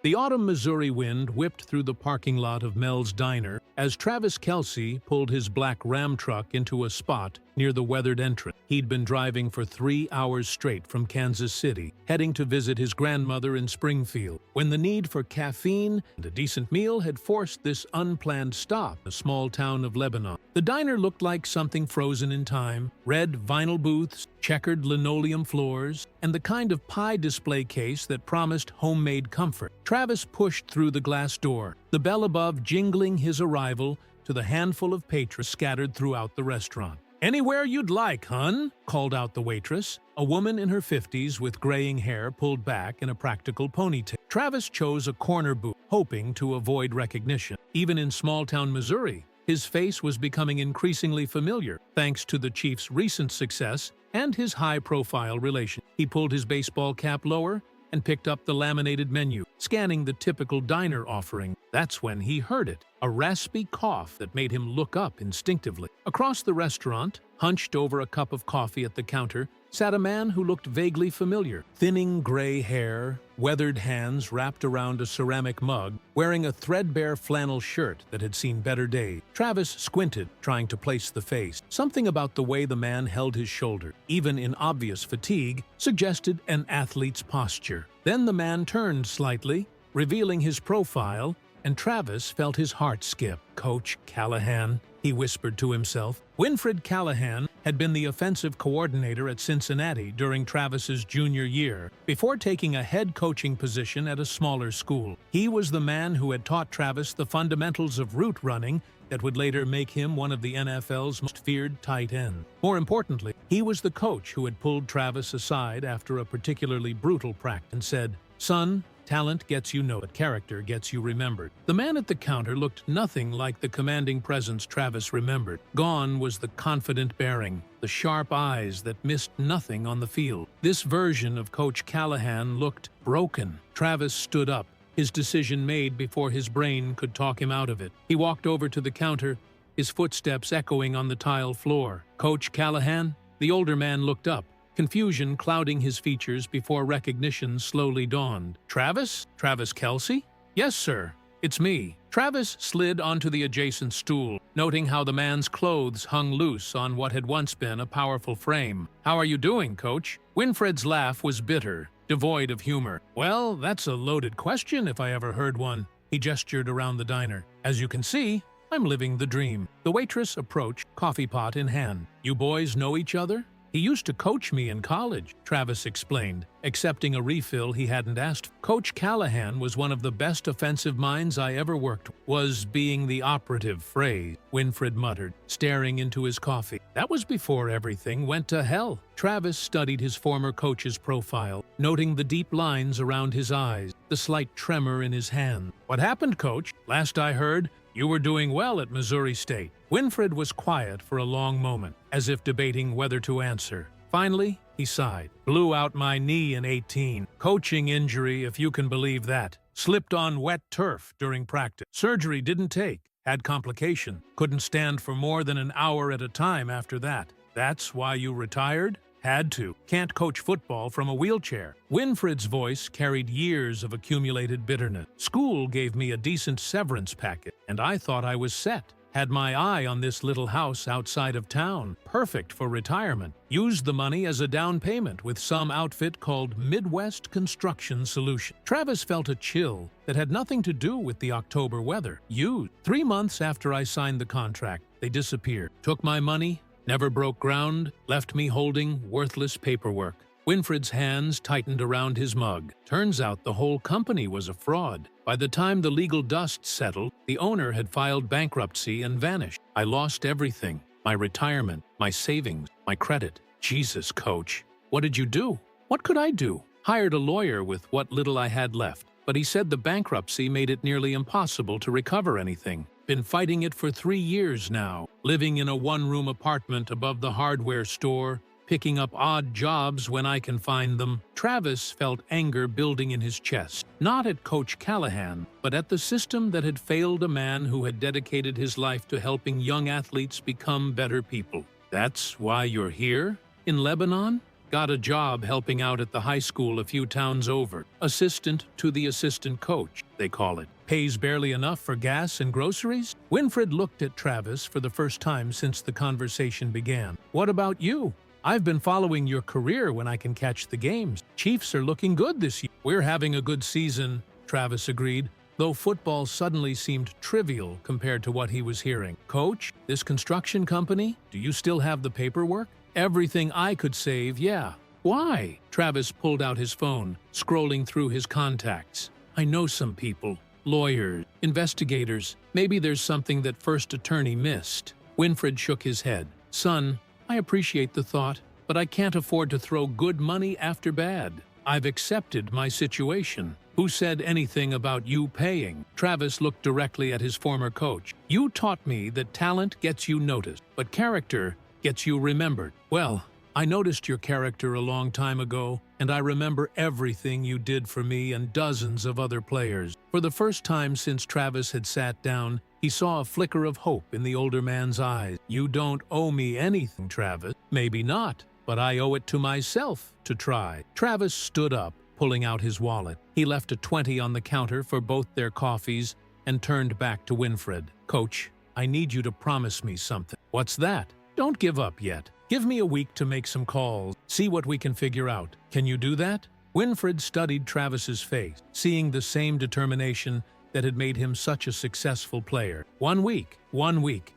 The autumn Missouri wind whipped through the parking lot of Mel's Diner as Travis Kelce pulled his black Ram truck into a spot near the weathered entrance. He'd been driving for 3 hours straight from Kansas City, heading to visit his grandmother in Springfield, when the need for caffeine and a decent meal had forced this unplanned stop in a small town of Lebanon. The diner looked like something frozen in time: red vinyl booths, checkered linoleum floors, and the kind of pie display case that promised homemade comfort. Travis pushed through the glass door, the bell above jingling his arrival to the handful of patrons scattered throughout the restaurant. "Anywhere you'd like, hun," called out the waitress, a woman in her 50s with graying hair pulled back in a practical ponytail. Travis chose a corner booth, hoping to avoid recognition. Even in small-town Missouri, his face was becoming increasingly familiar, thanks to the Chiefs' recent success and his high-profile relation. He pulled his baseball cap lower and picked up the laminated menu, scanning the typical diner offering. That's when he heard it, a raspy cough that made him look up instinctively. Across the restaurant, hunched over a cup of coffee at the counter, sat a man who looked vaguely familiar. Thinning gray hair, weathered hands wrapped around a ceramic mug, wearing a threadbare flannel shirt that had seen better days. Travis squinted, trying to place the face. Something about the way the man held his shoulder, even in obvious fatigue, suggested an athlete's posture. Then the man turned slightly, revealing his profile, and Travis felt his heart skip. "Coach Callahan," he whispered to himself. Winfred Callahan had been the offensive coordinator at Cincinnati during Travis's junior year, before taking a head coaching position at a smaller school. He was the man who had taught Travis the fundamentals of route running that would later make him one of the NFL's most feared tight ends. More importantly, he was the coach who had pulled Travis aside after a particularly brutal practice and said, "Son, talent gets you noticed, character gets you remembered." The man at the counter looked nothing like the commanding presence Travis remembered. Gone was the confident bearing, the sharp eyes that missed nothing on the field. This version of Coach Callahan looked broken. Travis stood up, his decision made before his brain could talk him out of it. He walked over to the counter, his footsteps echoing on the tile floor. "Coach Callahan?" The older man looked up, confusion clouding his features before recognition slowly dawned. "Travis? Travis Kelce?" "Yes, sir. It's me." Travis slid onto the adjacent stool, noting how the man's clothes hung loose on what had once been a powerful frame. "How are you doing, Coach?" Winfred's laugh was bitter, devoid of humor. "Well, that's a loaded question if I ever heard one." He gestured around the diner. "As you can see, I'm living the dream." The waitress approached, coffee pot in hand. "You boys know each other?" "He used to coach me in college," Travis explained, accepting a refill he hadn't asked for. "Coach Callahan was one of the best offensive minds I ever worked with." "Was being the operative phrase," Winfred muttered, staring into his coffee. "That was before everything went to hell." Travis studied his former coach's profile, noting the deep lines around his eyes, the slight tremor in his hand. "What happened, Coach? Last I heard, you were doing well at Missouri State." Winfred was quiet for a long moment, as if debating whether to answer. Finally, he sighed. "Blew out my knee in 18. Coaching injury, if you can believe that. Slipped on wet turf during practice. Surgery didn't take. Had complication. Couldn't stand for more than an hour at a time after that." "That's why you retired?" "Had to. Can't coach football from a wheelchair." Winfred's voice carried years of accumulated bitterness. "School gave me a decent severance packet, and I thought I was set. Had my eye on this little house outside of town, perfect for retirement. Used the money as a down payment with some outfit called Midwest Construction Solution." Travis felt a chill that had nothing to do with the October weather. "Used. 3 months after I signed the contract, they disappeared. Took my money, never broke ground, left me holding worthless paperwork." Winfred's hands tightened around his mug. Turns out the whole company was a fraud. By the time the legal dust settled, the owner had filed bankruptcy and vanished. "I lost everything. My retirement, my savings, my credit." "Jesus, Coach. What did you do?" "What could I do? Hired a lawyer with what little I had left. But he said the bankruptcy made it nearly impossible to recover anything. Been fighting it for 3 years now. Living in a one-room apartment above the hardware store, picking up odd jobs when I can find them." Travis felt anger building in his chest, not at Coach Callahan, but at the system that had failed a man who had dedicated his life to helping young athletes become better people. "That's why you're here? In Lebanon?" Got a job helping out at the high school a few towns over. Assistant to the assistant coach, they call it. Pays barely enough for gas and groceries? Winfred looked at Travis for the first time since the conversation began. What about you? I've been following your career when I can catch the games. Chiefs are looking good this year. We're having a good season, Travis agreed, though football suddenly seemed trivial compared to what he was hearing. Coach, this construction company, do you still have the paperwork? Everything I could save, yeah. Why? Travis pulled out his phone, scrolling through his contacts. I know some people. Lawyers, investigators. Maybe there's something that first attorney missed. Winfred shook his head. Son, I appreciate the thought, but I can't afford to throw good money after bad. I've accepted my situation. Who said anything about you paying? Travis looked directly at his former coach. You taught me that talent gets you noticed, but character gets you remembered. Well, I noticed your character a long time ago, and I remember everything you did for me and dozens of other players. For the first time since Travis had sat down, he saw a flicker of hope in the older man's eyes. You don't owe me anything, Travis. Maybe not, but I owe it to myself to try. Travis stood up, pulling out his wallet. He left a 20 on the counter for both their coffees and turned back to Winfred. Coach, I need you to promise me something. What's that? Don't give up yet. Give me a week to make some calls, see what we can figure out. Can you do that? Winfred studied Travis's face, seeing the same determination that had made him such a successful player. 1 week,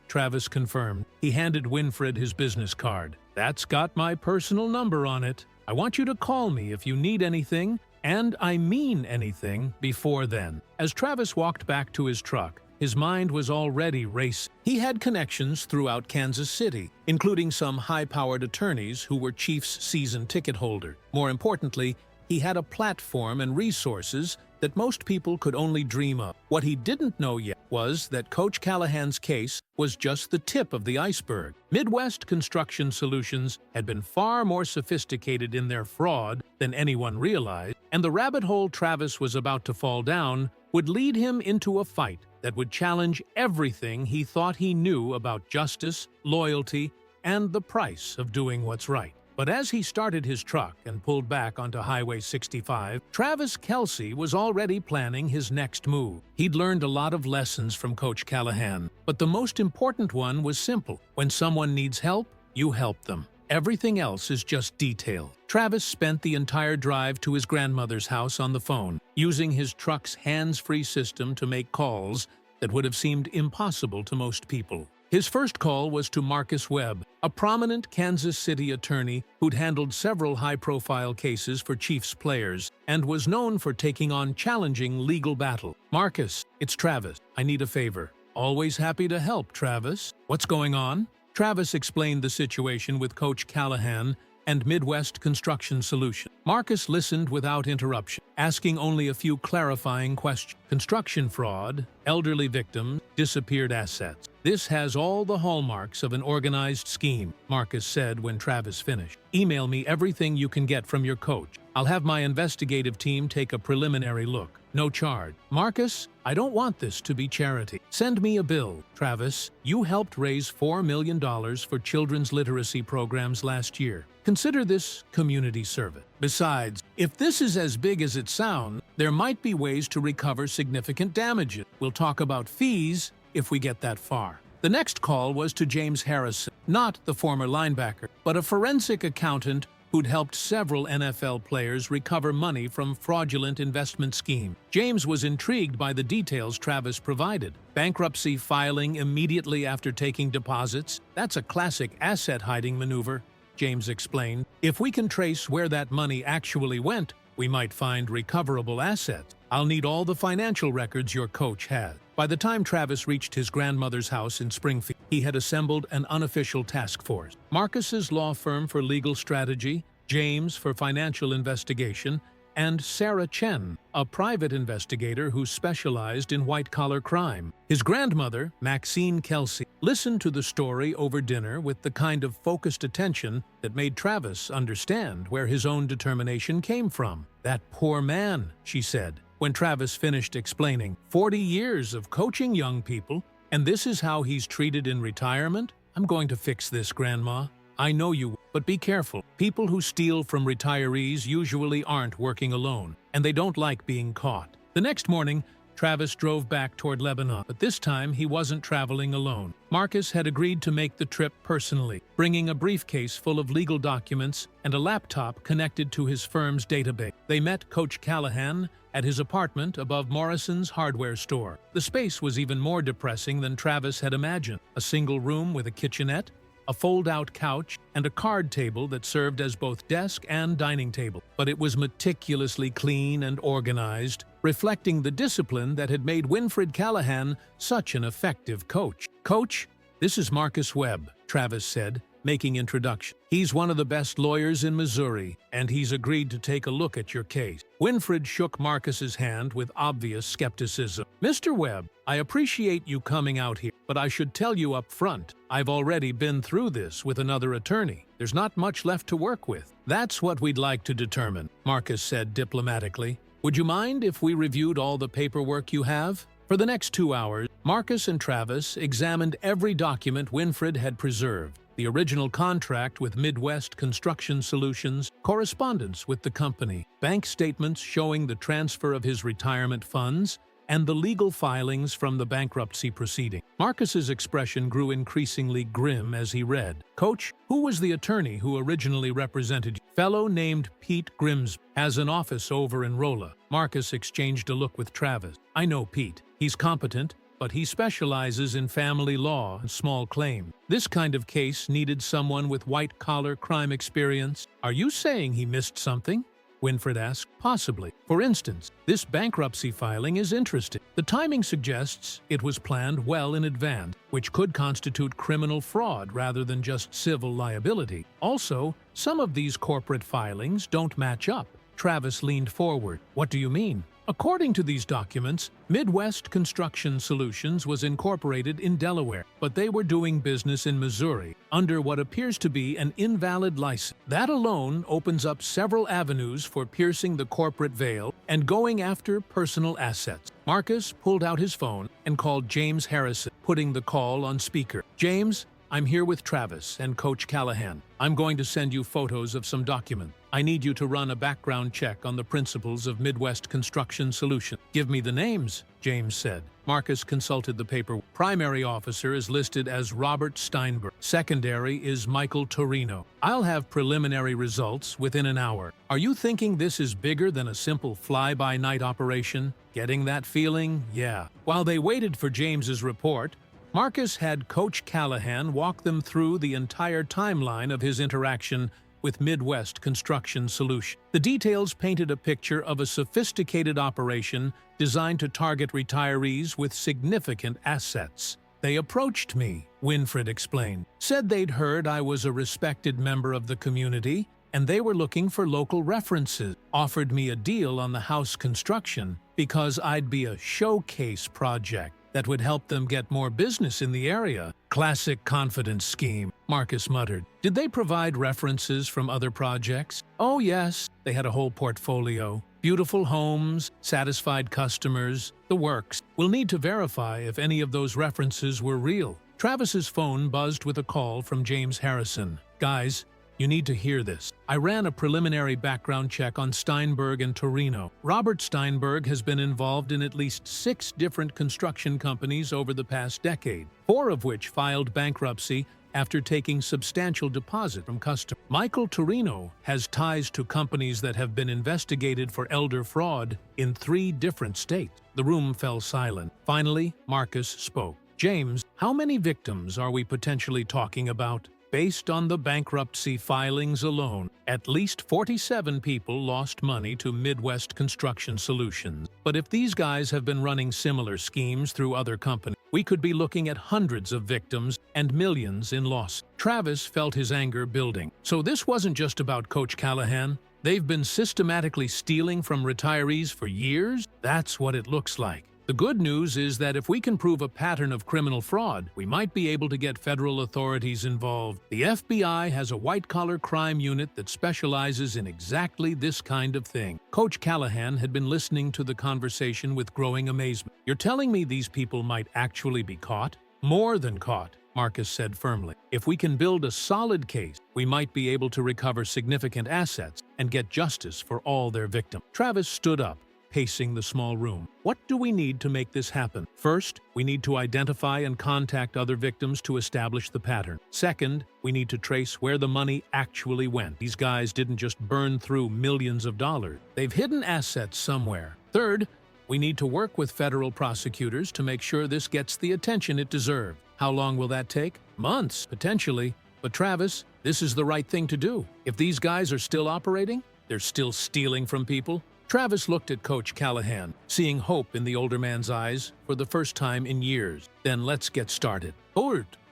Travis confirmed. He handed Winfred his business card. That's got my personal number on it. I want you to call me if you need anything, and I mean anything, before then. As Travis walked back to his truck, his mind was already racing. He had connections throughout Kansas City, including some high-powered attorneys who were Chiefs' season ticket holder. More importantly, he had a platform and resources that most people could only dream of. What he didn't know yet was that Coach Callahan's case was just the tip of the iceberg. Midwest Construction Solutions had been far more sophisticated in their fraud than anyone realized, and the rabbit hole Travis was about to fall down would lead him into a fight that would challenge everything he thought he knew about justice, loyalty, and the price of doing what's right. But as he started his truck and pulled back onto Highway 65, Travis Kelce was already planning his next move. He'd learned a lot of lessons from Coach Callahan, but the most important one was simple. When someone needs help, you help them. Everything else is just detail. Travis spent the entire drive to his grandmother's house on the phone, using his truck's hands-free system to make calls that would have seemed impossible to most people. His first call was to Marcus Webb, a prominent Kansas City attorney who'd handled several high-profile cases for Chiefs players and was known for taking on challenging legal battle. Marcus, it's Travis. I need a favor. Always happy to help, Travis. What's going on? Travis explained the situation with Coach Callahan and Midwest Construction Solutions. Marcus listened without interruption, asking only a few clarifying questions. Construction fraud, elderly victims, disappeared assets. This has all the hallmarks of an organized scheme, Marcus said when Travis finished. Email me everything you can get from your coach. I'll have my investigative team take a preliminary look. No charge. Marcus, I don't want this to be charity. Send me a bill. Travis, you helped raise $4 million for children's literacy programs last year. Consider this community service. Besides, if this is as big as it sounds, there might be ways to recover significant damages. We'll talk about fees if we get that far. The next call was to James Harrison, not the former linebacker, but a forensic accountant who'd helped several NFL players recover money from fraudulent investment schemes. James was intrigued by the details Travis provided. Bankruptcy filing immediately after taking deposits, that's a classic asset hiding maneuver, James explained. If we can trace where that money actually went, we might find recoverable assets. I'll need all the financial records your coach has. By the time Travis reached his grandmother's house in Springfield, he had assembled an unofficial task force. Marcus's law firm for legal strategy, James for financial investigation, and Sarah Chen, a private investigator who specialized in white-collar crime. His grandmother, Maxine Kelce, listened to the story over dinner with the kind of focused attention that made Travis understand where his own determination came from. That poor man, she said, when Travis finished explaining. 40 years of coaching young people, and this is how he's treated in retirement? I'm going to fix this, Grandma. I know you will, but be careful. People who steal from retirees usually aren't working alone, and they don't like being caught. The next morning, Travis drove back toward Lebanon, but this time he wasn't traveling alone. Marcus had agreed to make the trip personally, bringing a briefcase full of legal documents and a laptop connected to his firm's database. They met Coach Callahan at his apartment above Morrison's hardware store. The space was even more depressing than Travis had imagined. A single room with a kitchenette, a fold-out couch, and a card table that served as both desk and dining table. But it was meticulously clean and organized, reflecting the discipline that had made Winfred Callahan such an effective coach. "Coach, this is Marcus Webb," Travis said, making introduction. "He's one of the best lawyers in Missouri, and he's agreed to take a look at your case." Winfred shook Marcus's hand with obvious skepticism. "Mr. Webb, I appreciate you coming out here, but I should tell you up front, I've already been through this with another attorney. There's not much left to work with." "That's what we'd like to determine," Marcus said diplomatically. "Would you mind if we reviewed all the paperwork you have?" For the next 2 hours, Marcus and Travis examined every document Winfred had preserved. The original contract with Midwest Construction Solutions, correspondence with the company, bank statements showing the transfer of his retirement funds, and the legal filings from the bankruptcy proceeding. Marcus's expression grew increasingly grim as he read. "Coach, who was the attorney who originally represented you?" "Fellow named Pete Grims, has an office over in Rolla." Marcus exchanged a look with Travis. "I know Pete. He's competent, but he specializes in family law and small claim. This kind of case needed someone with white-collar crime experience." "Are you saying he missed something?" Winfred asked. "Possibly. For instance, this bankruptcy filing is interesting. The timing suggests it was planned well in advance, which could constitute criminal fraud rather than just civil liability. Also, some of these corporate filings don't match up." Travis leaned forward. "What do you mean?" "According to these documents, Midwest Construction Solutions was incorporated in Delaware, but they were doing business in Missouri under what appears to be an invalid license. That alone opens up several avenues for piercing the corporate veil and going after personal assets." Marcus pulled out his phone and called James Harrison, putting the call on speaker. "James, I'm here with Travis and Coach Callahan. I'm going to send you photos of some documents. I need you to run a background check on the principals of Midwest Construction Solutions." "Give me the names," James said. Marcus consulted the paper. "Primary officer is listed as Robert Steinberg. Secondary is Michael Torino. I'll have preliminary results within an hour." "Are you thinking this is bigger than a simple fly-by-night operation?" "Getting that feeling? Yeah." While they waited for James's report, Marcus had Coach Callahan walk them through the entire timeline of his interaction with Midwest Construction Solutions. The details painted a picture of a sophisticated operation designed to target retirees with significant assets. "They approached me," Winfred explained. "Said they'd heard I was a respected member of the community, and they were looking for local references. Offered me a deal on the house construction because I'd be a showcase project that would help them get more business in the area." "Classic confidence scheme," Marcus muttered. "Did they provide references from other projects?" "Oh yes, they had a whole portfolio. Beautiful homes, satisfied customers, the works. We'll need to verify if any of those references were real." Travis's phone buzzed with a call from James Harrison. "Guys, you need to hear this. I ran a preliminary background check on Steinberg and Torino. Robert Steinberg has been involved in at least 6 different construction companies over the past decade, 4 of which filed bankruptcy after taking substantial deposit from customers. Michael Torino has ties to companies that have been investigated for elder fraud in 3 different states." The room fell silent. Finally, Marcus spoke. "James, how many victims are we potentially talking about?" "Based on the bankruptcy filings alone, at least 47 people lost money to Midwest Construction Solutions. But if these guys have been running similar schemes through other companies, we could be looking at hundreds of victims and millions in loss." Travis felt his anger building. "So this wasn't just about Coach Callahan? They've been systematically stealing from retirees for years? That's what it looks like. The good news is that if we can prove a pattern of criminal fraud, we might be able to get federal authorities involved. The FBI has a white-collar crime unit that specializes in exactly this kind of thing." Coach Callahan had been listening to the conversation with growing amazement. "You're telling me these people might actually be caught?" "More than caught. Marcus said firmly. If we can build a solid case, we might be able to recover significant assets and get justice for all their victims. Travis stood up, pacing the small room. What do we need to make this happen? First, we need to identify and contact other victims to establish the pattern. Second, we need to trace where the money actually went. These guys didn't just burn through millions of dollars. They've hidden assets somewhere. Third, we need to work with federal prosecutors to make sure this gets the attention it deserves. How long will that take? Months, potentially. But Travis, this is the right thing to do. If these guys are still operating, they're still stealing from people. Travis looked at Coach Callahan, seeing hope in the older man's eyes for the first time in years. Then let's get started.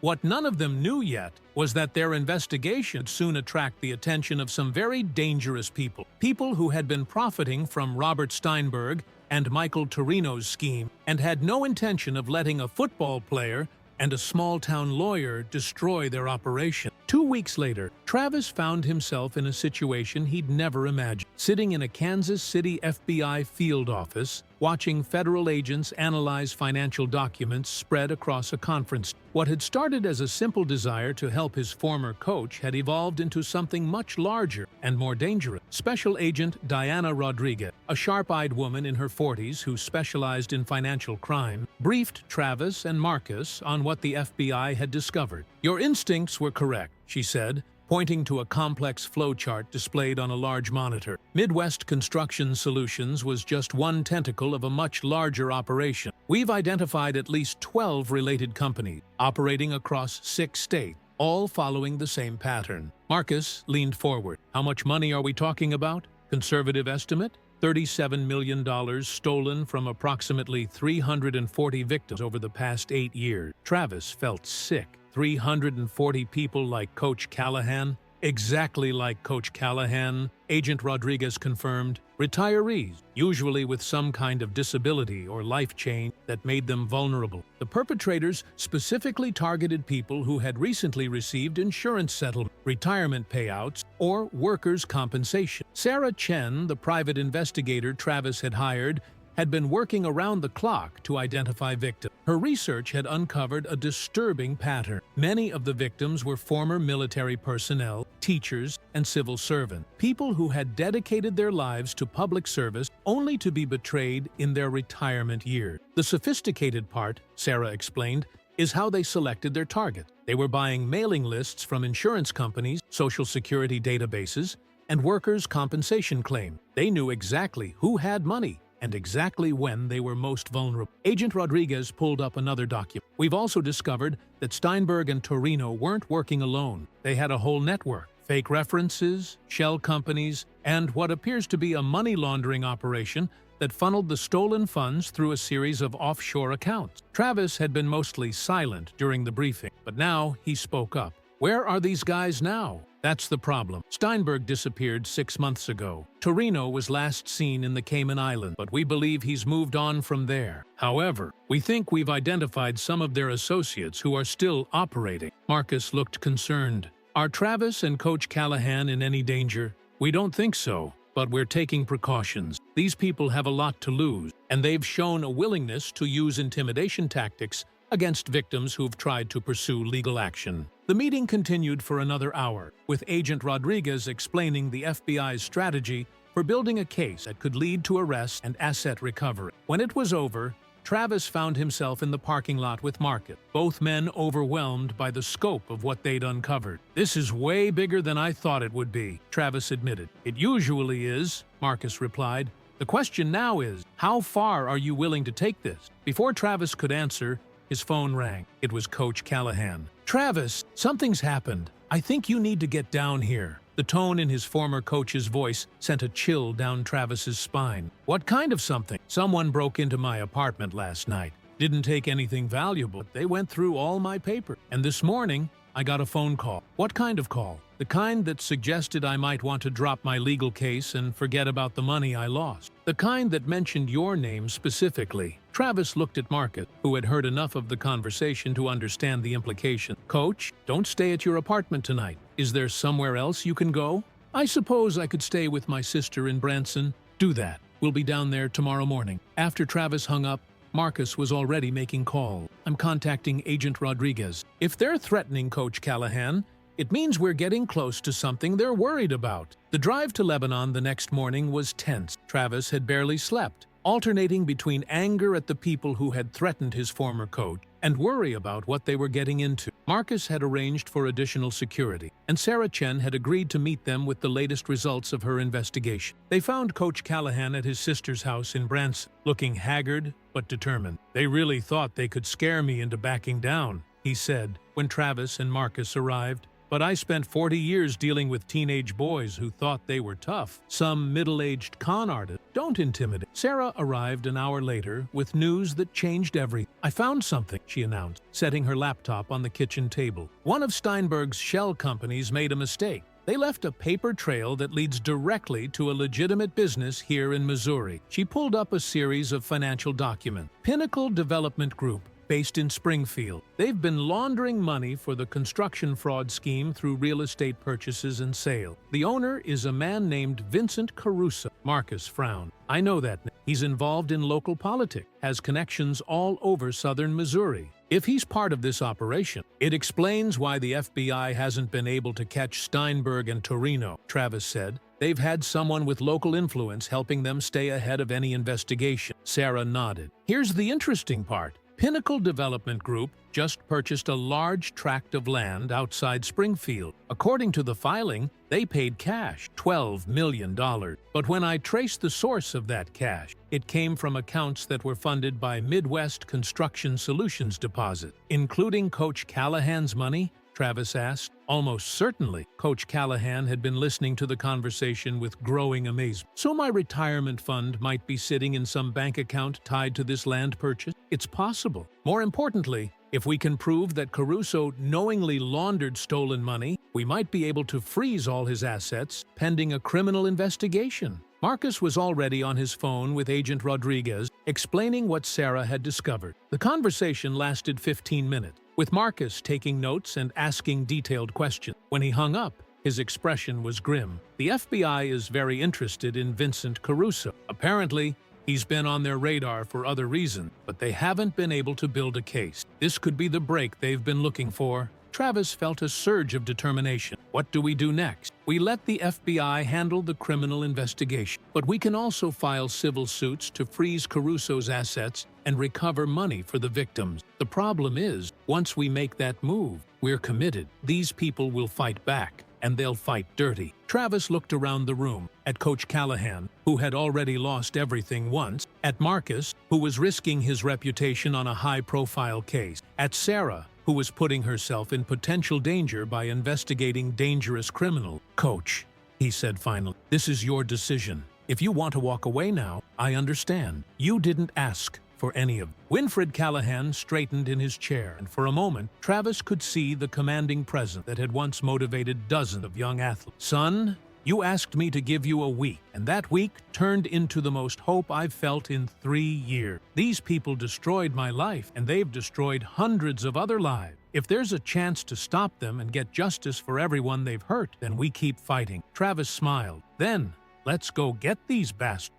What none of them knew yet was that their investigation would soon attract the attention of some very dangerous people. People who had been profiting from Robert Steinberg and Michael Torino's scheme and had no intention of letting a football player and a small-town lawyer destroy their operation. 2 weeks later, Travis found himself in a situation he'd never imagined. Sitting in a Kansas City FBI field office, watching federal agents analyze financial documents spread across a conference. What had started as a simple desire to help his former coach had evolved into something much larger and more dangerous. Special Agent Diana Rodriguez, a sharp-eyed woman in her 40s who specialized in financial crime, briefed Travis and Marcus on what the FBI had discovered. "Your instincts were correct," she said, pointing to a complex flowchart displayed on a large monitor. Midwest Construction Solutions was just one tentacle of a much larger operation. We've identified at least 12 related companies, operating across 6 states, all following the same pattern. Marcus leaned forward. How much money are we talking about? Conservative estimate? $37 million stolen from approximately 340 victims over the past 8 years. Travis felt sick. 340 people like Coach Callahan? Exactly like Coach Callahan, Agent Rodriguez confirmed. Retirees, usually with some kind of disability or life change that made them vulnerable. The perpetrators specifically targeted people who had recently received insurance settlement, retirement payouts, or workers' compensation. Sarah Chen, the private investigator Travis had hired, had been working around the clock to identify victims. Her research had uncovered a disturbing pattern. Many of the victims were former military personnel, teachers, and civil servants, people who had dedicated their lives to public service only to be betrayed in their retirement years. The sophisticated part, Sarah explained, is how they selected their target. They were buying mailing lists from insurance companies, social security databases, and workers' compensation claims. They knew exactly who had money and exactly when they were most vulnerable. Agent Rodriguez pulled up another document. We've also discovered that Steinberg and Torino weren't working alone. They had a whole network. Fake references, shell companies, and what appears to be a money laundering operation that funneled the stolen funds through a series of offshore accounts. Travis had been mostly silent during the briefing, but now he spoke up. Where are these guys now? That's the problem. Steinberg disappeared 6 months ago. Torino was last seen in the Cayman Islands, but we believe he's moved on from there. However, we think we've identified some of their associates who are still operating. Marcus looked concerned. Are Travis and Coach Callahan in any danger? We don't think so, but we're taking precautions. These people have a lot to lose, and they've shown a willingness to use intimidation tactics against victims who've tried to pursue legal action. The meeting continued for another hour, with Agent Rodriguez explaining the FBI's strategy for building a case that could lead to arrest and asset recovery. When it was over, Travis found himself in the parking lot with Marcus, both men overwhelmed by the scope of what they'd uncovered. "This is way bigger than I thought it would be," Travis admitted. "It usually is," Marcus replied. "The question now is, how far are you willing to take this?" Before Travis could answer, his phone rang. It was Coach Callahan. "Travis, something's happened. I think you need to get down here." The tone in his former coach's voice sent a chill down Travis's spine. "What kind of something?" "Someone broke into my apartment last night. Didn't take anything valuable. They went through all my paper. And this morning, I got a phone call." "What kind of call?" "The kind that suggested I might want to drop my legal case and forget about the money I lost. The kind that mentioned your name specifically." Travis looked at Marcus, who had heard enough of the conversation to understand the implication. "Coach, don't stay at your apartment tonight. Is there somewhere else you can go?" "I suppose I could stay with my sister in Branson." "Do that. We'll be down there tomorrow morning." After Travis hung up, Marcus was already making calls. I'm contacting Agent Rodriguez. If they're threatening Coach Callahan, it means we're getting close to something they're worried about. The drive to Lebanon the next morning was tense. Travis had barely slept, alternating between anger at the people who had threatened his former coach and worry about what they were getting into. Marcus had arranged for additional security, and Sarah Chen had agreed to meet them with the latest results of her investigation. They found Coach Callahan at his sister's house in Branson, looking haggard but determined. "They really thought they could scare me into backing down," he said when Travis and Marcus arrived. "But I spent 40 years dealing with teenage boys who thought they were tough. Some middle-aged con artist. Don't intimidate." Sarah arrived an hour later with news that changed everything. "I found something," she announced, setting her laptop on the kitchen table. "One of Steinberg's shell companies made a mistake. They left a paper trail that leads directly to a legitimate business here in Missouri." She pulled up a series of financial documents. Pinnacle Development Group, based in Springfield. They've been laundering money for the construction fraud scheme through real estate purchases and sale. The owner is a man named Vincent Caruso. Marcus frowned. "I know that name. He's involved in local politics, has connections all over southern Missouri. If he's part of this operation, it explains why the FBI hasn't been able to catch Steinberg and Torino," Travis said. "They've had someone with local influence helping them stay ahead of any investigation." Sarah nodded. "Here's the interesting part. Pinnacle Development Group just purchased a large tract of land outside Springfield. According to the filing, they paid cash, $12 million. But when I traced the source of that cash, it came from accounts that were funded by Midwest Construction Solutions deposit. Including Coach Callahan's money?" Travis asked. Almost certainly, Coach Callahan had been listening to the conversation with growing amazement. "So my retirement fund might be sitting in some bank account tied to this land purchase? It's possible. More importantly, if we can prove that Caruso knowingly laundered stolen money, we might be able to freeze all his assets pending a criminal investigation." Marcus was already on his phone with Agent Rodriguez, explaining what Sarah had discovered. The conversation lasted 15 minutes, with Marcus taking notes and asking detailed questions. When he hung up, his expression was grim. "The FBI is very interested in Vincent Caruso. Apparently, he's been on their radar for other reasons, but they haven't been able to build a case. This could be the break they've been looking for." Travis felt a surge of determination. "What do we do next?" "We let the FBI handle the criminal investigation, but we can also file civil suits to freeze Caruso's assets and recover money for the victims. The problem is, once we make that move, we're committed. These people will fight back, and they'll fight dirty." Travis looked around the room, at Coach Callahan, who had already lost everything once, at Marcus, who was risking his reputation on a high-profile case, at Sarah, who was putting herself in potential danger by investigating dangerous criminals. "Coach," he said finally, "this is your decision. If you want to walk away now, I understand. You didn't ask for any of it." Winfred Callahan straightened in his chair, and for a moment, Travis could see the commanding presence that had once motivated dozens of young athletes. "Son, you asked me to give you a week, and that week turned into the most hope I've felt in 3 years. These people destroyed my life, and they've destroyed hundreds of other lives. If there's a chance to stop them and get justice for everyone they've hurt, then we keep fighting." Travis smiled. "Then, let's go get these bastards."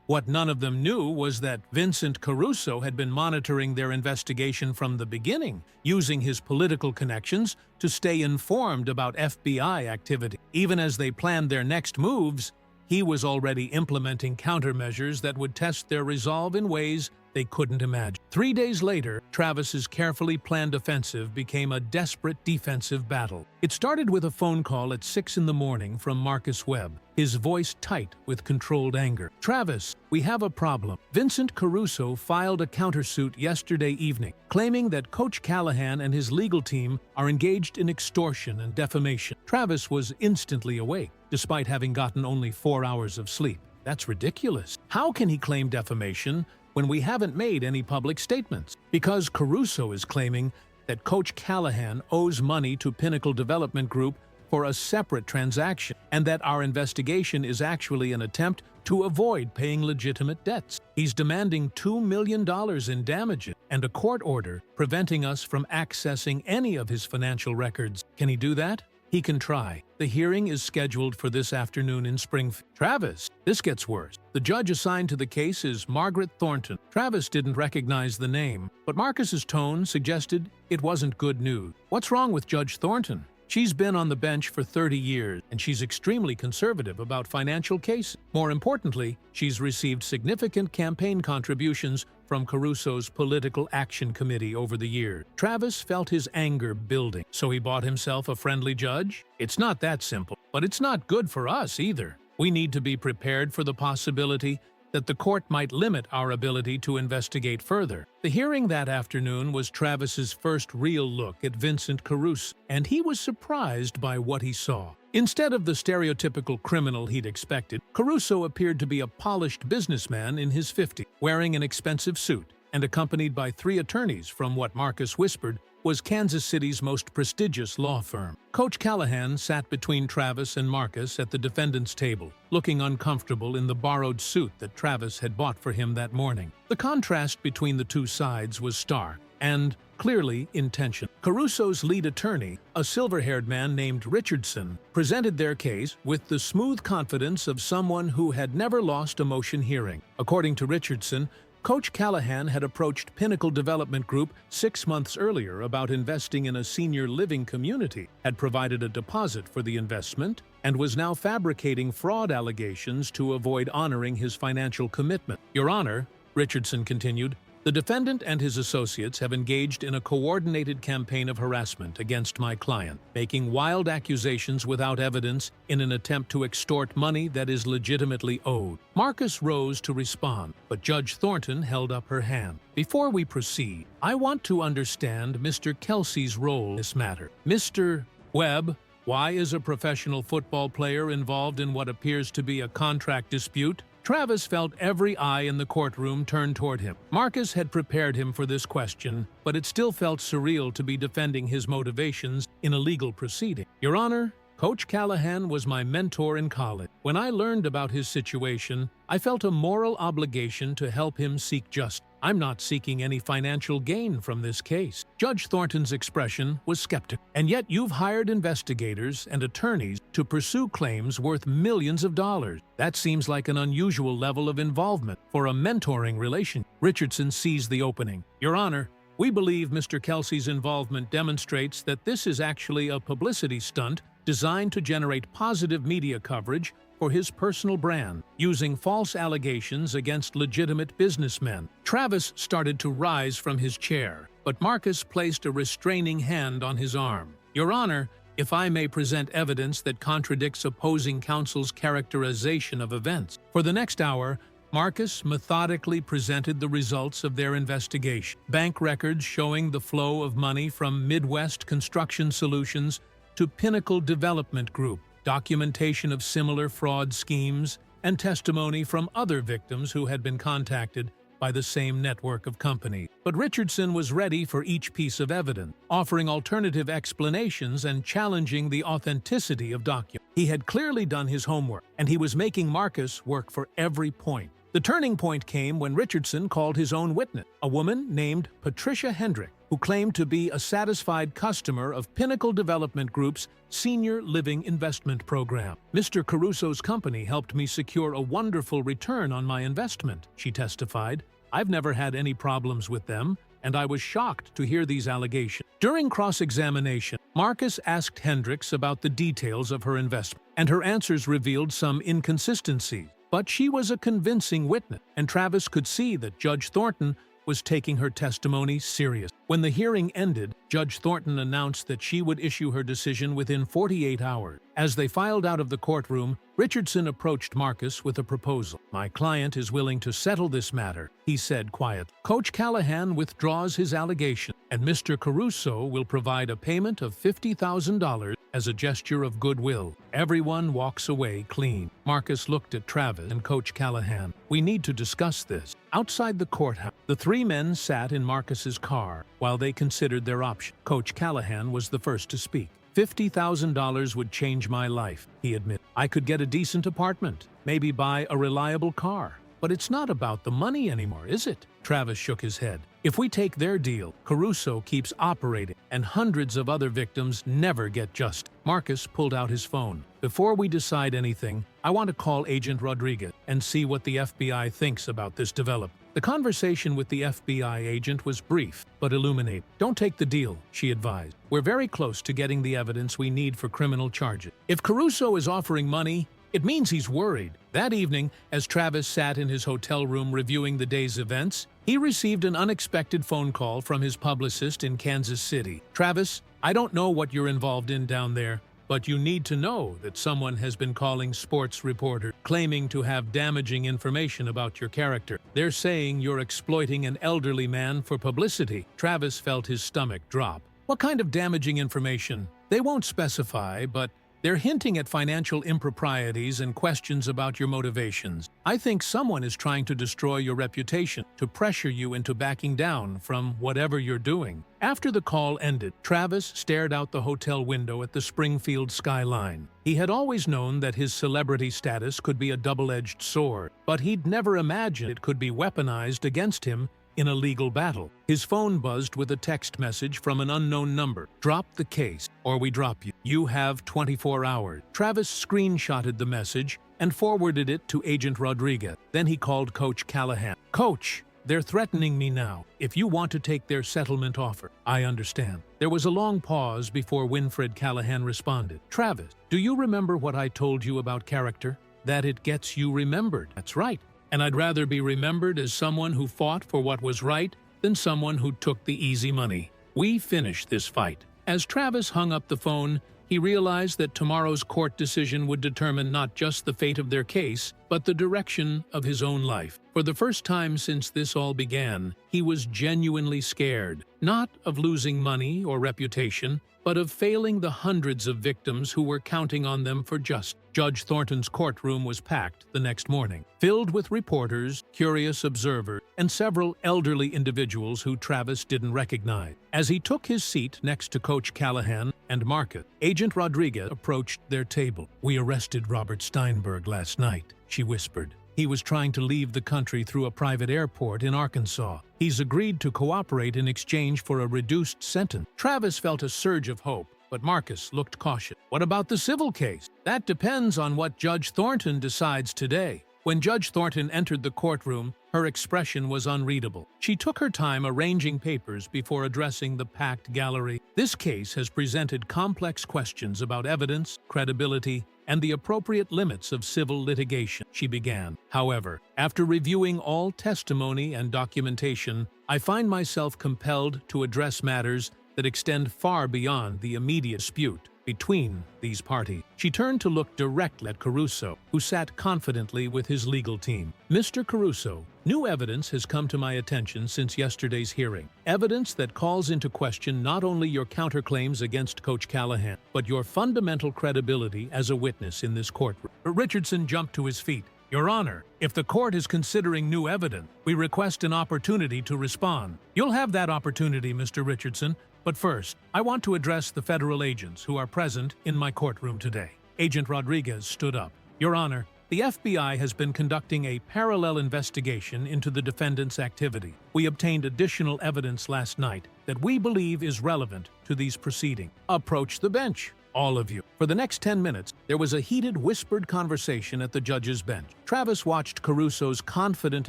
What none of them knew was that Vincent Caruso had been monitoring their investigation from the beginning, using his political connections to stay informed about FBI activity. Even as they planned their next moves, he was already implementing countermeasures that would test their resolve in ways they couldn't imagine. 3 days later, Travis's carefully planned offensive became a desperate defensive battle. It started with a phone call at 6 in the morning from Marcus Webb, his voice tight with controlled anger. "Travis, we have a problem. Vincent Caruso filed a countersuit yesterday evening, claiming that Coach Callahan and his legal team are engaged in extortion and defamation." Travis was instantly awake, despite having gotten only 4 hours of sleep. "That's ridiculous. How can he claim defamation when we haven't made any public statements?" "Because Caruso is claiming that Coach Callahan owes money to Pinnacle Development Group for a separate transaction, and that our investigation is actually an attempt to avoid paying legitimate debts. He's demanding $2 million in damages and a court order preventing us from accessing any of his financial records. Can he do that?" He can try. The hearing is scheduled for this afternoon in Springfield. Travis, this gets worse. The judge assigned to the case is Margaret Thornton. Travis didn't recognize the name, but Marcus's tone suggested it wasn't good news. What's wrong with Judge Thornton? She's been on the bench for 30 years, and she's extremely conservative about financial cases. More importantly, she's received significant campaign contributions from Caruso's Political Action Committee over the years. Travis felt his anger building, so he bought himself a friendly judge? It's not that simple, but it's not good for us either. We need to be prepared for the possibility that the court might limit our ability to investigate further. The hearing that afternoon was Travis's first real look at Vincent Caruso, and he was surprised by what he saw. Instead of the stereotypical criminal he'd expected, Caruso appeared to be a polished businessman in his 50s, wearing an expensive suit, and accompanied by 3 attorneys from what Marcus whispered was Kansas City's most prestigious law firm. Coach Callahan sat between Travis and Marcus at the defendant's table, looking uncomfortable in the borrowed suit that Travis had bought for him that morning. The contrast between the two sides was stark and clearly intentional. Caruso's lead attorney, a silver-haired man named Richardson, presented their case with the smooth confidence of someone who had never lost a motion hearing. According to Richardson, Coach Callahan had approached Pinnacle Development Group 6 months earlier about investing in a senior living community, had provided a deposit for the investment, and was now fabricating fraud allegations to avoid honoring his financial commitment. Your Honor, Richardson continued, the defendant and his associates have engaged in a coordinated campaign of harassment against my client, making wild accusations without evidence in an attempt to extort money that is legitimately owed. Marcus rose to respond, but Judge Thornton held up her hand. Before we proceed, I want to understand Mr. Kelce's role in this matter. Mr. Webb, why is a professional football player involved in what appears to be a contract dispute? Travis felt every eye in the courtroom turn toward him. Marcus had prepared him for this question, but it still felt surreal to be defending his motivations in a legal proceeding. Your Honor, Coach Callahan was my mentor in college. When I learned about his situation, I felt a moral obligation to help him seek justice. I'm not seeking any financial gain from this case. Judge Thornton's expression was skeptical. And yet you've hired investigators and attorneys to pursue claims worth millions of dollars. That seems like an unusual level of involvement for a mentoring relationship. Richardson seized the opening. Your Honor, we believe Mr. Kelce's involvement demonstrates that this is actually a publicity stunt designed to generate positive media coverage for his personal brand, using false allegations against legitimate businessmen. Travis started to rise from his chair, but Marcus placed a restraining hand on his arm. Your Honor, if I may present evidence that contradicts opposing counsel's characterization of events. For the next hour, Marcus methodically presented the results of their investigation. Bank records showing the flow of money from Midwest Construction Solutions to Pinnacle Development Group, documentation of similar fraud schemes, and testimony from other victims who had been contacted by the same network of companies. But Richardson was ready for each piece of evidence, offering alternative explanations and challenging the authenticity of documents. He had clearly done his homework, and he was making Marcus work for every point. The turning point came when Richardson called his own witness, a woman named Patricia Hendrick, who claimed to be a satisfied customer of Pinnacle Development Group's Senior Living Investment Program. Mr. Caruso's company helped me secure a wonderful return on my investment, she testified. I've never had any problems with them, and I was shocked to hear these allegations. During cross-examination, Marcus asked Hendricks about the details of her investment, and her answers revealed some inconsistencies. But she was a convincing witness, and Travis could see that Judge Thornton was taking her testimony serious. When the hearing ended, Judge Thornton announced that she would issue her decision within 48 hours. As they filed out of the courtroom, Richardson approached Marcus with a proposal. My client is willing to settle this matter, he said quietly. Coach Callahan withdraws his allegation, and Mr. Caruso will provide a payment of $50,000 as a gesture of goodwill. Everyone walks away clean. Marcus looked at Travis and Coach Callahan. We need to discuss this. Outside the courthouse, the 3 men sat in Marcus's car while they considered their options. Coach Callahan was the first to speak. $50,000 would change my life, he admitted. I could get a decent apartment, maybe buy a reliable car. But it's not about the money anymore, is it? Travis shook his head. If we take their deal, Caruso keeps operating. and hundreds of other victims never get justice. Marcus pulled out his phone. Before we decide anything, I want to call Agent Rodriguez and see what the FBI thinks about this development. The conversation with the FBI agent was brief, but illuminating. Don't take the deal, she advised. We're very close to getting the evidence we need for criminal charges. If Caruso is offering money, it means he's worried. That evening, as Travis sat in his hotel room reviewing the day's events, he received an unexpected phone call from his publicist in Kansas City. Travis, I don't know what you're involved in down there, but you need to know that someone has been calling sports reporters, claiming to have damaging information about your character. They're saying you're exploiting an elderly man for publicity. Travis felt his stomach drop. What kind of damaging information? They won't specify, but they're hinting at financial improprieties and questions about your motivations. I think someone is trying to destroy your reputation, to pressure you into backing down from whatever you're doing. After the call ended, Travis stared out the hotel window at the Springfield skyline. He had always known that his celebrity status could be a double-edged sword, but he'd never imagined it could be weaponized against him in a legal battle. His phone buzzed with a text message from an unknown number. Drop the case, or we drop you. You have 24 hours. Travis screenshotted the message and forwarded it to Agent Rodriguez. Then he called Coach Callahan. Coach, they're threatening me now. If you want to take their settlement offer, I understand. There was a long pause before Winfred Callahan responded. Travis, do you remember what I told you about character? That it gets you remembered. That's right. And I'd rather be remembered as someone who fought for what was right than someone who took the easy money. We finished this fight. As Travis hung up the phone, he realized that tomorrow's court decision would determine not just the fate of their case, but the direction of his own life. For the first time since this all began, he was genuinely scared, not of losing money or reputation, but of failing the hundreds of victims who were counting on them for justice. Judge Thornton's courtroom was packed the next morning, filled with reporters, curious observers, and several elderly individuals who Travis didn't recognize. As he took his seat next to Coach Callahan and Marcus, Agent Rodriguez approached their table. "We arrested Robert Steinberg last night," she whispered. "He was trying to leave the country through a private airport in Arkansas. He's agreed to cooperate in exchange for a reduced sentence." Travis felt a surge of hope, but Marcus looked cautious. "What about the civil case?" "That depends on what Judge Thornton decides today." When Judge Thornton entered the courtroom, her expression was unreadable. She took her time arranging papers before addressing the packed gallery. "This case has presented complex questions about evidence, credibility, and the appropriate limits of civil litigation," she began. "However, after reviewing all testimony and documentation, I find myself compelled to address matters that extend far beyond the immediate dispute between these parties." She turned to look directly at Caruso, who sat confidently with his legal team. "Mr. Caruso, new evidence has come to my attention since yesterday's hearing. Evidence that calls into question not only your counterclaims against Coach Callahan, but your fundamental credibility as a witness in this courtroom." Richardson jumped to his feet. "Your Honor, if the court is considering new evidence, we request an opportunity to respond." "You'll have that opportunity, Mr. Richardson. But first, I want to address the federal agents who are present in my courtroom today." Agent Rodriguez stood up. "Your Honor, the FBI has been conducting a parallel investigation into the defendant's activity. We obtained additional evidence last night that we believe is relevant to these proceedings. Approach the bench, all of you." For the next 10 minutes, there was a heated, whispered conversation at the judge's bench. Travis watched Caruso's confident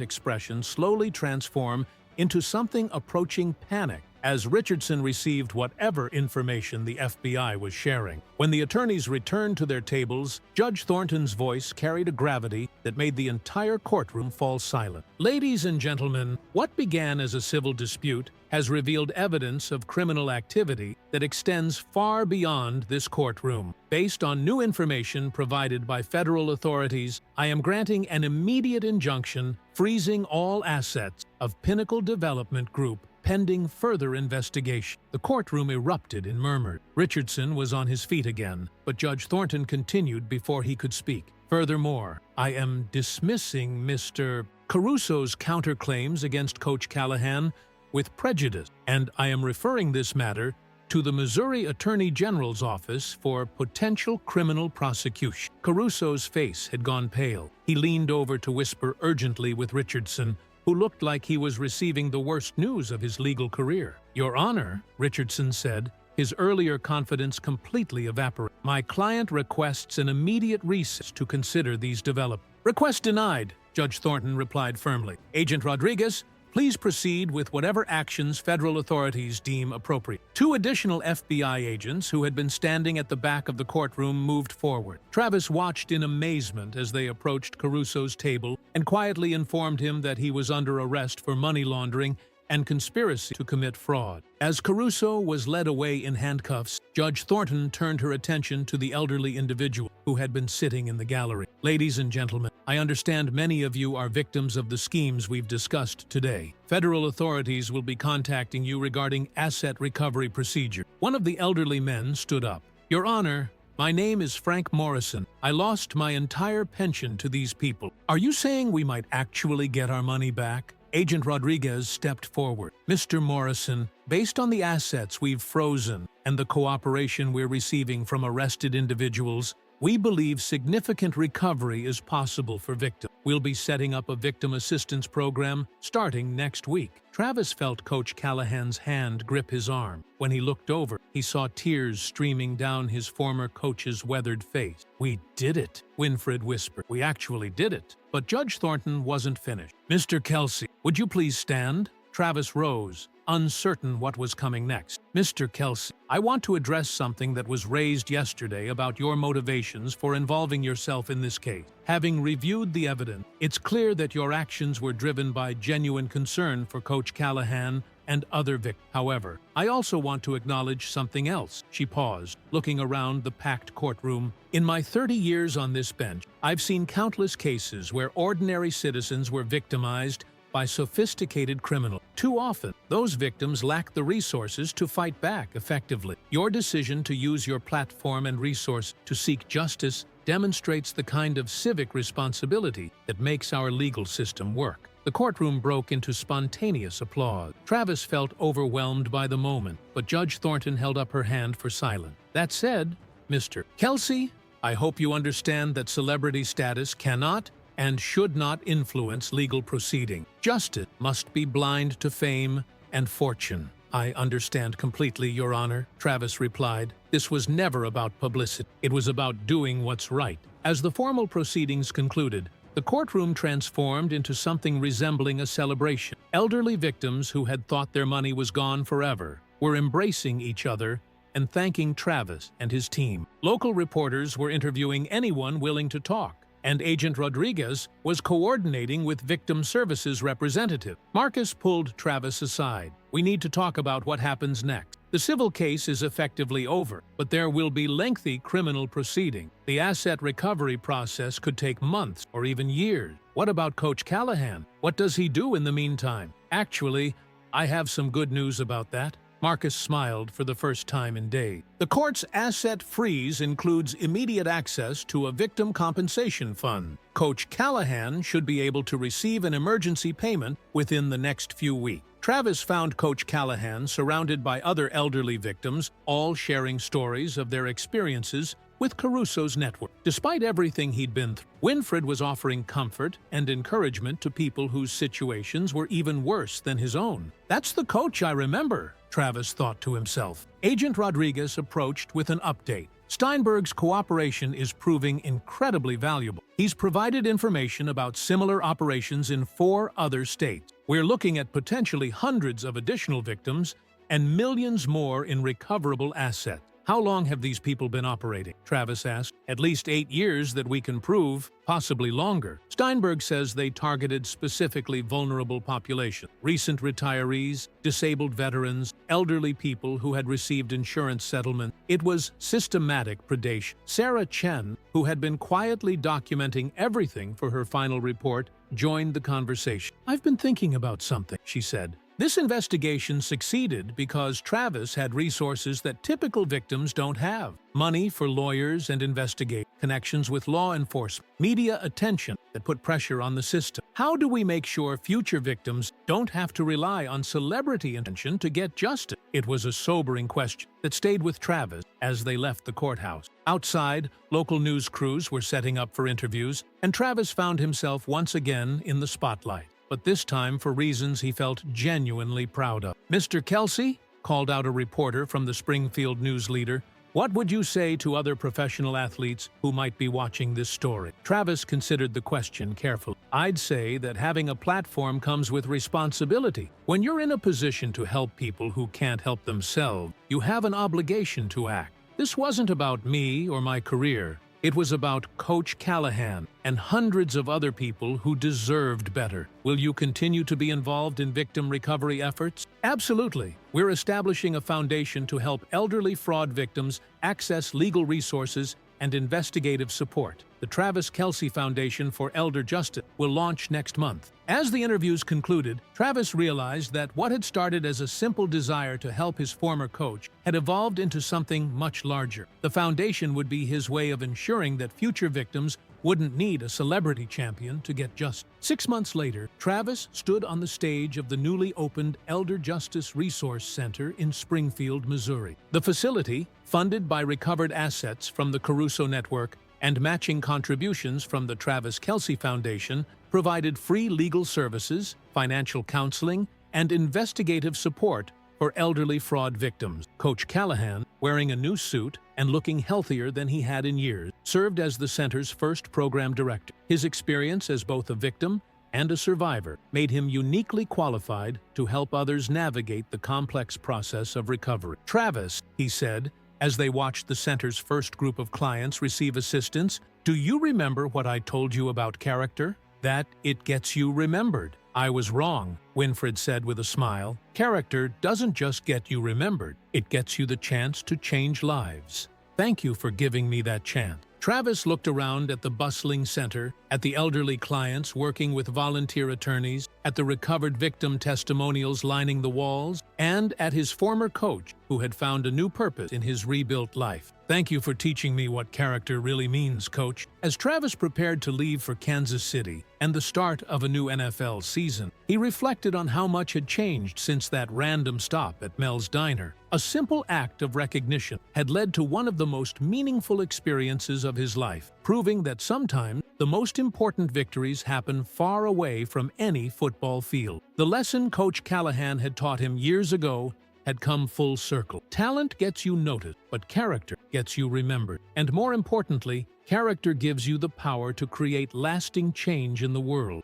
expression slowly transform into something approaching panic as Richardson received whatever information the FBI was sharing. When the attorneys returned to their tables, Judge Thornton's voice carried a gravity that made the entire courtroom fall silent. "Ladies and gentlemen, what began as a civil dispute has revealed evidence of criminal activity that extends far beyond this courtroom. Based on new information provided by federal authorities, I am granting an immediate injunction freezing all assets of Pinnacle Development Group pending further investigation." The courtroom erupted in murmurs. Richardson was on his feet again, but Judge Thornton continued before he could speak. "Furthermore, I am dismissing Mr. Caruso's counterclaims against Coach Callahan with prejudice, and I am referring this matter to the Missouri Attorney General's office for potential criminal prosecution." Caruso's face had gone pale. He leaned over to whisper urgently with Richardson, who looked like he was receiving the worst news of his legal career. "Your Honor," Richardson said, his earlier confidence completely evaporated. "My client requests an immediate recess to consider these developments." "Request denied," Judge Thornton replied firmly. "Agent Rodriguez, please proceed with whatever actions federal authorities deem appropriate." Two additional FBI agents who had been standing at the back of the courtroom moved forward. Travis watched in amazement as they approached Caruso's table and quietly informed him that he was under arrest for money laundering and conspiracy to commit fraud. As Caruso was led away in handcuffs, Judge Thornton turned her attention to the elderly individual who had been sitting in the gallery. "Ladies and gentlemen, I understand many of you are victims of the schemes we've discussed today. Federal authorities will be contacting you regarding asset recovery procedure." One of the elderly men stood up. "Your Honor, my name is Frank Morrison. I lost my entire pension to these people. Are you saying we might actually get our money back?" Agent Rodriguez stepped forward. "Mr. Morrison, based on the assets we've frozen and the cooperation we're receiving from arrested individuals, we believe significant recovery is possible for victims. We'll be setting up a victim assistance program starting next week." Travis felt Coach Callahan's hand grip his arm. When he looked over, he saw tears streaming down his former coach's weathered face. "We did it," Winfred whispered. "We actually did it." But Judge Thornton wasn't finished. "Mr. Kelce, would you please stand?" Travis rose, uncertain what was coming next. "Mr. Kelce, I want to address something that was raised yesterday about your motivations for involving yourself in this case. Having reviewed the evidence, it's clear that your actions were driven by genuine concern for Coach Callahan and other victims. However, I also want to acknowledge something else." She paused, looking around the packed courtroom. "In my 30 years on this bench, I've seen countless cases where ordinary citizens were victimized by sophisticated criminals. Too often, those victims lack the resources to fight back effectively. Your decision to use your platform and resource to seek justice demonstrates the kind of civic responsibility that makes our legal system work." The courtroom broke into spontaneous applause. Travis felt overwhelmed by the moment, but Judge Thornton held up her hand for silence. "That said, Mr. Kelce, I hope you understand that celebrity status cannot and should not influence legal proceeding. Justice must be blind to fame and fortune." "I understand completely, Your Honor," Travis replied. "This was never about publicity. It was about doing what's right." As the formal proceedings concluded, the courtroom transformed into something resembling a celebration. Elderly victims who had thought their money was gone forever were embracing each other and thanking Travis and his team. Local reporters were interviewing anyone willing to talk, and Agent Rodriguez was coordinating with victim services representative. Marcus pulled Travis aside. "We need to talk about what happens next. The civil case is effectively over, but there will be lengthy criminal proceeding. The asset recovery process could take months or even years. What about Coach Callahan? What does he do in the meantime?" "Actually, I have some good news about that." Marcus smiled for the first time in days. "The court's asset freeze includes immediate access to a victim compensation fund. Coach Callahan should be able to receive an emergency payment within the next few weeks." Travis found Coach Callahan surrounded by other elderly victims, all sharing stories of their experiences with Caruso's network. Despite everything he'd been through, Winfred was offering comfort and encouragement to people whose situations were even worse than his own. "That's the coach I remember," Travis thought to himself. Agent Rodriguez approached with an update. "Steinberg's cooperation is proving incredibly valuable. He's provided information about similar operations in 4 other states. We're looking at potentially hundreds of additional victims and millions more in recoverable assets." "How long have these people been operating?" Travis asked. "At least 8 years that we can prove, possibly longer." Steinberg says they targeted specifically vulnerable populations: recent retirees, disabled veterans, elderly people who had received insurance settlement. It was systematic predation. Sarah Chen, who had been quietly documenting everything for her final report, joined the conversation. "I've been thinking about something," she said. "This investigation succeeded because Travis had resources that typical victims don't have. Money for lawyers and investigators, connections with law enforcement, media attention that put pressure on the system. How do we make sure future victims don't have to rely on celebrity attention to get justice?" It was a sobering question that stayed with Travis as they left the courthouse. Outside, local news crews were setting up for interviews, and Travis found himself once again in the spotlight. but this time for reasons he felt genuinely proud of. "Mr. Kelce," called out a reporter from the Springfield News Leader, "what would you say to other professional athletes who might be watching this story?" Travis considered the question carefully. "I'd say that having a platform comes with responsibility. When you're in a position to help people who can't help themselves, you have an obligation to act. This wasn't about me or my career. It was about Coach Callahan and hundreds of other people who deserved better. Will you continue to be involved in victim recovery efforts?" "Absolutely. We're establishing a foundation to help elderly fraud victims access legal resources and investigative support. The Travis Kelce Foundation for Elder Justice will launch next month." As the interviews concluded, Travis realized that what had started as a simple desire to help his former coach had evolved into something much larger. The foundation would be his way of ensuring that future victims wouldn't need a celebrity champion to get justice. 6 months later, Travis stood on the stage of the newly opened Elder Justice Resource Center in Springfield, Missouri. The facility, funded by recovered assets from the Caruso Network and matching contributions from the Travis Kelce Foundation, provided free legal services, financial counseling, and investigative support for elderly fraud victims. Coach Callahan, wearing a new suit and looking healthier than he had in years, served as the center's first program director. His experience as both a victim and a survivor made him uniquely qualified to help others navigate the complex process of recovery. "Travis," he said, as they watched the center's first group of clients receive assistance, "do you remember what I told you about character? That it gets you remembered." "I was wrong," Winfred said with a smile. "Character doesn't just get you remembered, it gets you the chance to change lives. Thank you for giving me that chance." Travis looked around at the bustling center, at the elderly clients working with volunteer attorneys, at the recovered victim testimonials lining the walls, and at his former coach, who had found a new purpose in his rebuilt life. "Thank you for teaching me what character really means, Coach." As Travis prepared to leave for Kansas City and the start of a new NFL season, he reflected on how much had changed since that random stop at Mel's Diner. A simple act of recognition had led to one of the most meaningful experiences of his life, proving that sometimes the most important victories happen far away from any football field. The lesson Coach Callahan had taught him years ago had come full circle. Talent gets you noticed, but character gets you remembered. And more importantly, character gives you the power to create lasting change in the world.